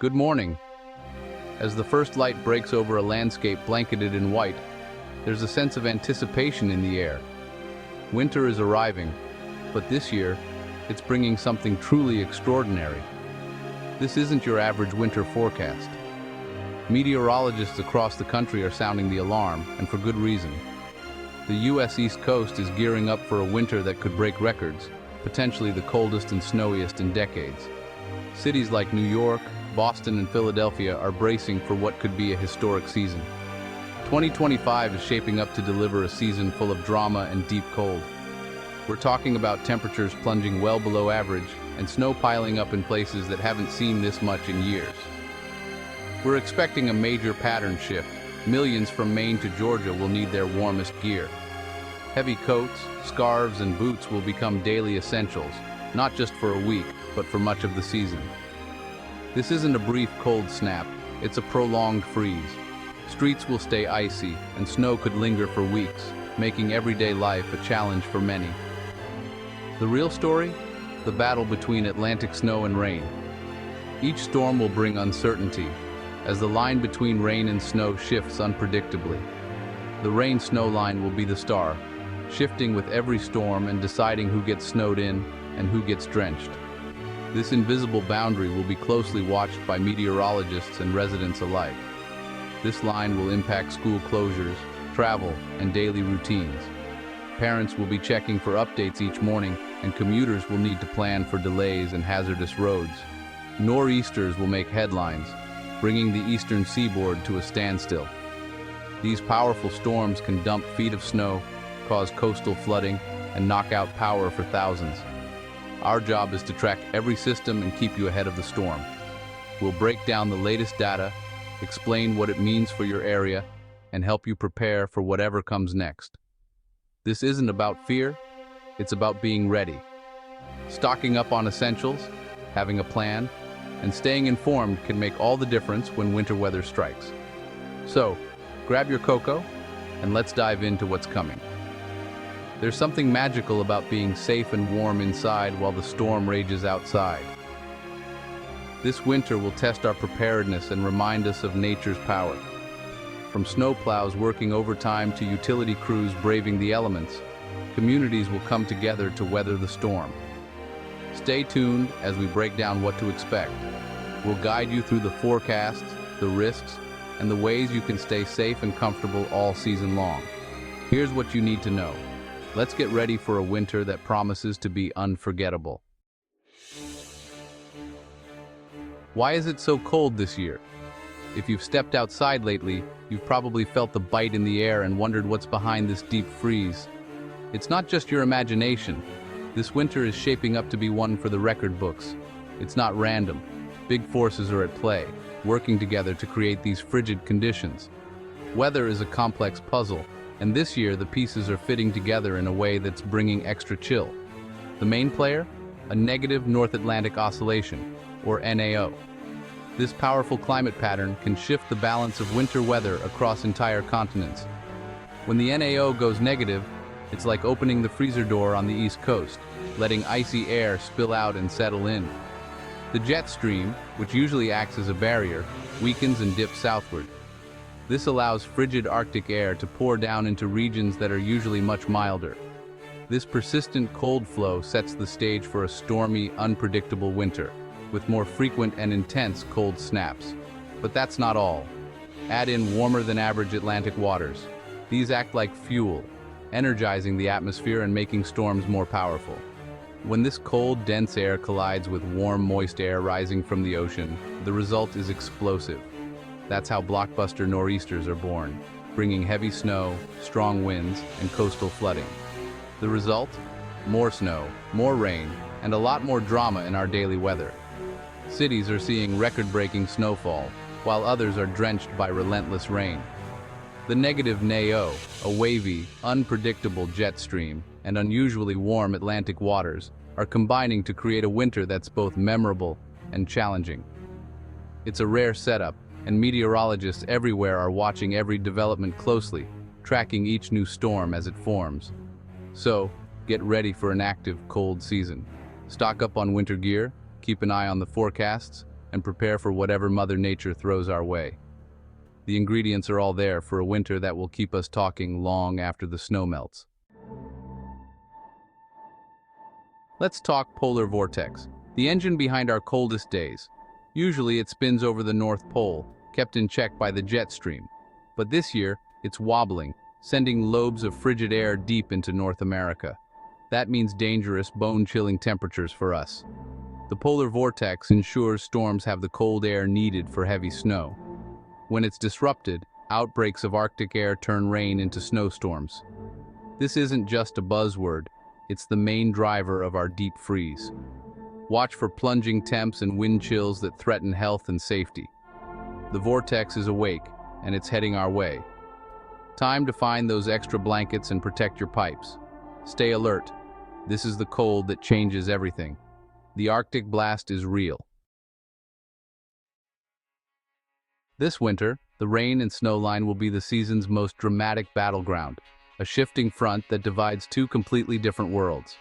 Good morning. As the first light breaks over a landscape blanketed in white, there's a sense of anticipation in the air. Winter is arriving, but this year, it's bringing something truly extraordinary. This isn't your average winter forecast. Meteorologists across the country are sounding the alarm, and for good reason. The U.S. East Coast is gearing up for a winter that could break records, potentially the coldest and snowiest in decades. Cities like New York, Boston, and Philadelphia are bracing for what could be a historic season. 2025 is shaping up to deliver a season full of drama and deep cold. We're talking about temperatures plunging well below average and snow piling up in places that haven't seen this much in years. We're expecting a major pattern shift. Millions from Maine to Georgia will need their warmest gear. Heavy coats, scarves, and boots will become daily essentials, not just for a week, but for much of the season. This isn't a brief cold snap, it's a prolonged freeze. Streets will stay icy, and snow could linger for weeks, making everyday life a challenge for many. The real story? The battle between Atlantic snow and rain. Each storm will bring uncertainty, as the line between rain and snow shifts unpredictably. The rain-snow line will be the star, shifting with every storm and deciding who gets snowed in and who gets drenched. This invisible boundary will be closely watched by meteorologists and residents alike. This line will impact school closures, travel, and daily routines. Parents will be checking for updates each morning, and commuters will need to plan for delays and hazardous roads. Nor'easters will make headlines, bringing the eastern seaboard to a standstill. These powerful storms can dump feet of snow, cause coastal flooding, and knock out power for thousands. Our job is to track every system and keep you ahead of the storm. We'll break down the latest data, explain what it means for your area, and help you prepare for whatever comes next. This isn't about fear, it's about being ready. Stocking up on essentials, having a plan, and staying informed can make all the difference when winter weather strikes. So, grab your cocoa, and let's dive into what's coming. There's something magical about being safe and warm inside while the storm rages outside. This winter will test our preparedness and remind us of nature's power. From snowplows working overtime to utility crews braving the elements, communities will come together to weather the storm. Stay tuned as we break down what to expect. We'll guide you through the forecasts, the risks, and the ways you can stay safe and comfortable all season long. Here's what you need to know. Let's get ready for a winter that promises to be unforgettable. Why is it so cold this year? If you've stepped outside lately, you've probably felt the bite in the air and wondered what's behind this deep freeze. It's not just your imagination. This winter is shaping up to be one for the record books. It's not random. Big forces are at play, working together to create these frigid conditions. Weather is a complex puzzle, and this year the pieces are fitting together in a way that's bringing extra chill. The main player? A negative North Atlantic oscillation, or NAO. This powerful climate pattern can shift the balance of winter weather across entire continents. When the NAO goes negative, it's like opening the freezer door on the East Coast, letting icy air spill out and settle in. The jet stream, which usually acts as a barrier, weakens and dips southward. This allows frigid Arctic air to pour down into regions that are usually much milder. This persistent cold flow sets the stage for a stormy, unpredictable winter, with more frequent and intense cold snaps. But that's not all. Add in warmer than average Atlantic waters. These act like fuel, energizing the atmosphere and making storms more powerful. When this cold, dense air collides with warm, moist air rising from the ocean, the result is explosive. That's how blockbuster nor'easters are born, bringing heavy snow, strong winds, and coastal flooding. The result? More snow, more rain, and a lot more drama in our daily weather. Cities are seeing record-breaking snowfall, while others are drenched by relentless rain. The negative NAO, a wavy, unpredictable jet stream, and unusually warm Atlantic waters, are combining to create a winter that's both memorable and challenging. It's a rare setup, and meteorologists everywhere are watching every development closely, tracking each new storm as it forms. So, get ready for an active, cold season. Stock up on winter gear, keep an eye on the forecasts, and prepare for whatever Mother Nature throws our way. The ingredients are all there for a winter that will keep us talking long after the snow melts. Let's talk polar vortex, the engine behind our coldest days. Usually it spins over the North Pole, kept in check by the jet stream. But this year, it's wobbling, sending lobes of frigid air deep into North America. That means dangerous, bone-chilling temperatures for us. The polar vortex ensures storms have the cold air needed for heavy snow. When it's disrupted, outbreaks of Arctic air turn rain into snowstorms. This isn't just a buzzword, it's the main driver of our deep freeze. Watch for plunging temps and wind chills that threaten health and safety. The vortex is awake, and it's heading our way. Time to find those extra blankets and protect your pipes. Stay alert. This is the cold that changes everything. The Arctic blast is real. This winter, the rain and snow line will be the season's most dramatic battleground, a shifting front that divides two completely different worlds.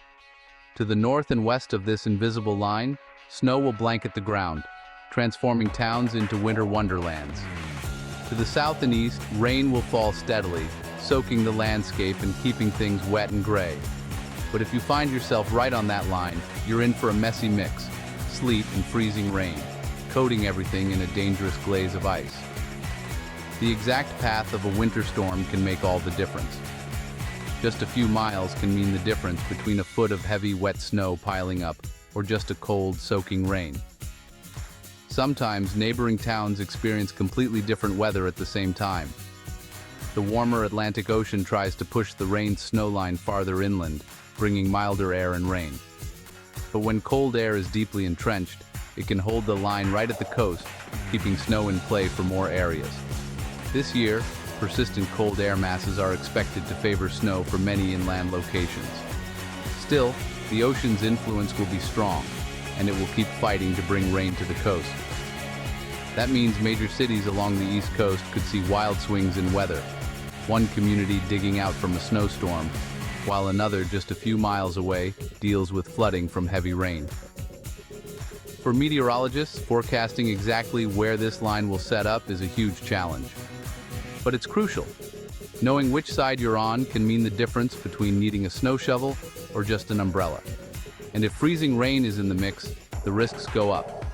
To the north and west of this invisible line, snow will blanket the ground, transforming towns into winter wonderlands. To the south and east, rain will fall steadily, soaking the landscape and keeping things wet and gray. But if you find yourself right on that line, you're in for a messy mix: sleet and freezing rain, coating everything in a dangerous glaze of ice. The exact path of a winter storm can make all the difference. Just a few miles can mean the difference between a foot of heavy, wet snow piling up or just a cold, soaking rain. Sometimes neighboring towns experience completely different weather at the same time. The warmer Atlantic Ocean tries to push the rain-snow line farther inland, bringing milder air and rain. But when cold air is deeply entrenched, it can hold the line right at the coast, keeping snow in play for more areas. This year, persistent cold air masses are expected to favor snow for many inland locations. Still, the ocean's influence will be strong, and it will keep fighting to bring rain to the coast. That means major cities along the East Coast could see wild swings in weather, one community digging out from a snowstorm, while another just a few miles away deals with flooding from heavy rain. For meteorologists, forecasting exactly where this line will set up is a huge challenge. But it's crucial. Knowing which side you're on can mean the difference between needing a snow shovel or just an umbrella. And if freezing rain is in the mix, the risks go up.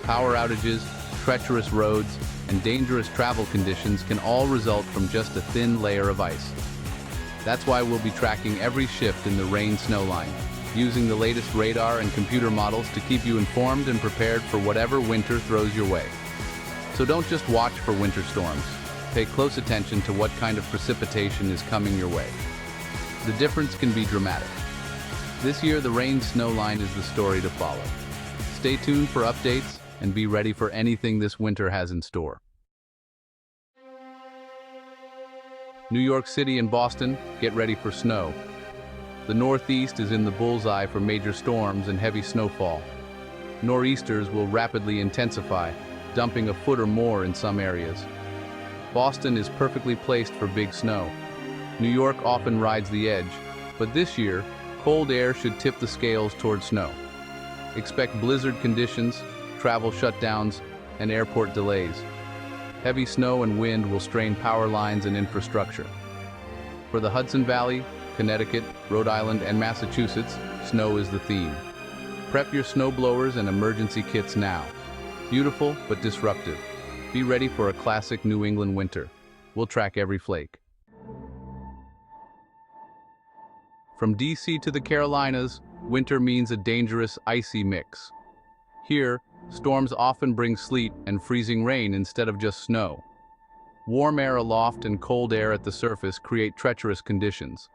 Power outages, treacherous roads, and dangerous travel conditions can all result from just a thin layer of ice. That's why we'll be tracking every shift in the rain-snow line, using the latest radar and computer models to keep you informed and prepared for whatever winter throws your way. So don't just watch for winter storms. Pay close attention to what kind of precipitation is coming your way. The difference can be dramatic. This year, the rain-snow line is the story to follow. Stay tuned for updates and be ready for anything this winter has in store. New York City and Boston, get ready for snow. The Northeast is in the bullseye for major storms and heavy snowfall. Nor'easters will rapidly intensify, dumping a foot or more in some areas. Boston is perfectly placed for big snow. New York often rides the edge, but this year, cold air should tip the scales toward snow. Expect blizzard conditions, travel shutdowns, and airport delays. Heavy snow and wind will strain power lines and infrastructure. For the Hudson Valley, Connecticut, Rhode Island, and Massachusetts, snow is the theme. Prep your snowblowers and emergency kits now. Beautiful but disruptive. Be ready for a classic New England winter. We'll track every flake. From DC to the Carolinas, winter means a dangerous, icy mix. Here, storms often bring sleet and freezing rain instead of just snow. Warm air aloft and cold air at the surface create treacherous conditions.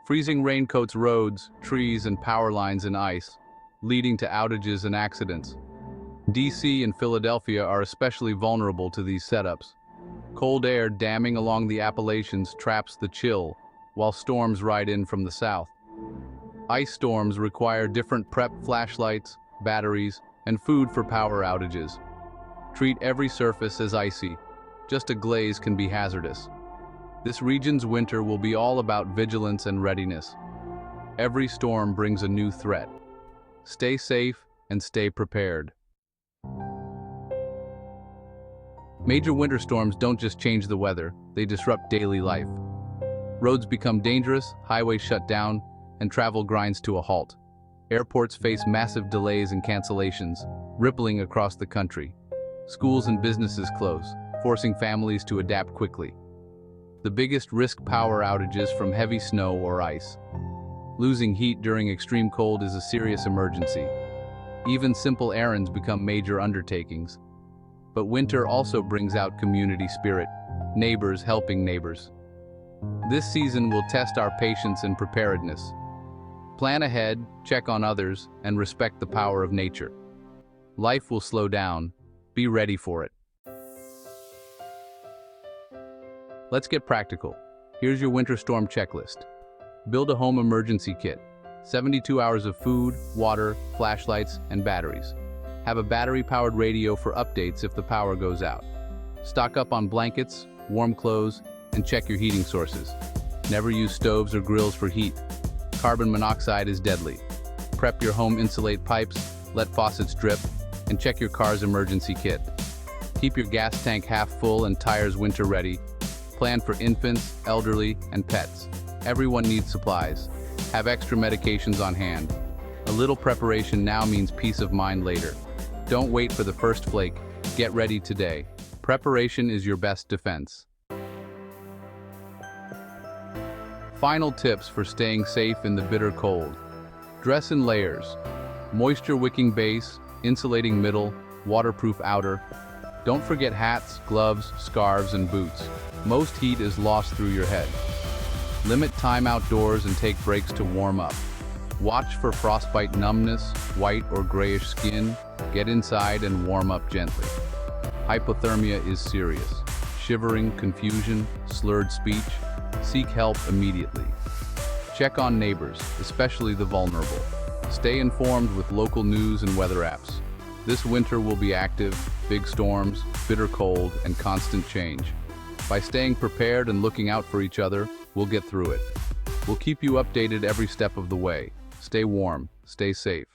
Freezing rain coats roads, trees, and power lines in ice, leading to outages and accidents. DC and Philadelphia are especially vulnerable to these setups. Cold air damming along the Appalachians traps the chill, while storms ride in from the south. Ice storms require different prep flashlights, batteries, and food for power outages. Treat every surface as icy. Just a glaze can be hazardous. This region's winter will be all about vigilance and readiness. Every storm brings a new threat. Stay safe and stay prepared. Major winter storms don't just change the weather, they disrupt daily life. Roads become dangerous, highways shut down, and travel grinds to a halt. Airports face massive delays and cancellations, rippling across the country. Schools and businesses close, forcing families to adapt quickly. The biggest risk: power outages from heavy snow or ice. Losing heat during extreme cold is a serious emergency. Even simple errands become major undertakings. But winter also brings out community spirit, neighbors helping neighbors. This season will test our patience and preparedness. Plan ahead, check on others, and respect the power of nature. Life will slow down. Be ready for it. Let's get practical. Here's your winter storm checklist. Build a home emergency kit. 72 hours of food, water, flashlights, and batteries. Have a battery-powered radio for updates if the power goes out. Stock up on blankets, warm clothes, and check your heating sources. Never use stoves or grills for heat. Carbon monoxide is deadly. Prep your home, insulate pipes, let faucets drip, and check your car's emergency kit. Keep your gas tank half full and tires winter ready. Plan for infants, elderly, and pets. Everyone needs supplies. Have extra medications on hand. A little preparation now means peace of mind later. Don't wait for the first flake. Get ready today. Preparation is your best defense. Final tips for staying safe in the bitter cold. Dress in layers. Moisture-wicking base, insulating middle, waterproof outer. Don't forget hats, gloves, scarves, and boots. Most heat is lost through your head. Limit time outdoors and take breaks to warm up. Watch for frostbite numbness, white or grayish skin. Get inside and warm up gently. Hypothermia is serious. Shivering, confusion, slurred speech. Seek help immediately. Check on neighbors, especially the vulnerable. Stay informed with local news and weather apps. This winter will be active: big storms, bitter cold, and constant change. By staying prepared and looking out for each other, we'll get through it. We'll keep you updated every step of the way. Stay warm, stay safe.